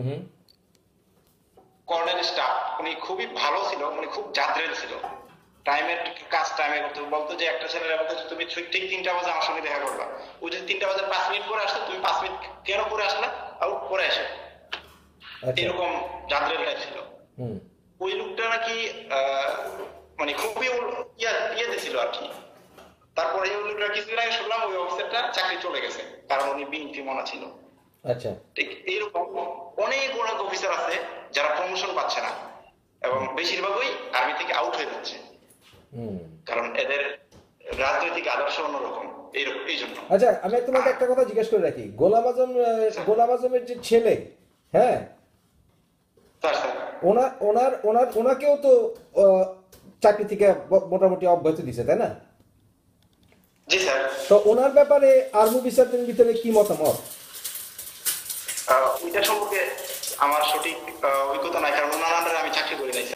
হুম। Colonel staff, উনি খুবই ভালো ছিল, উনি খুব জাদ্রেল ছিল, টাইমের কাজ টাইমে করতে বলতো। যে একটা ছেলের বলতো তুমি ঠিক 3টা বাজে আমার সঙ্গে দেখা করবা, ওই যদি 3টা বাজে 5 মিনিট পরে আসতো, তুমি 5 মিনিট কেন পরে আসলা, আউট পরে আসে, আচ্ছা। এরকম জাদ্রেল টাইপ ছিল। হুম। ওই লোকটা নাকি মানে খুবই ইয়েতে ছিল আর কি। তারপরে ওই লোকটা কিছুদিন আগে শুনলাম ওই অফিসারটা চাকরি চলে গেছে, কারণ উনি বিএনপি মনা ছিল। আচ্ছা। ঠিক এইরকম অনেক অনেক অফিসার আছে যারা প্রমোশন পাচ্ছে না, এবং হুম। বেশিরভাগই আর্মি থেকে আউট হয়ে যাচ্ছে, হুম। কারণ এদের রাজনৈতিক আদর্শ অন্যরকম, এইরকম এই জন্য। আচ্ছা, আমি তোমাকে আর একটা কথা জিজ্ঞেস করে রাখি। গোলাম আজম, স্যার, গোলাম আজমের যে ছেলে, হ্যাঁ, স্যার স্যার, ওনাকেও তো আহ, চাকরি থেকে মোটামুটি অব্যাহতি দিছে, তাই না? জি স্যার। তো ওনার ব্যাপারে আর্মি অফিসারদের ভিতরে কি মতামত? ওইটা সম্পর্কে আমার সঠিক অভিজ্ঞতা নাই, কারণ ওনার আন্ডারে আমি চাকরি করি নাই।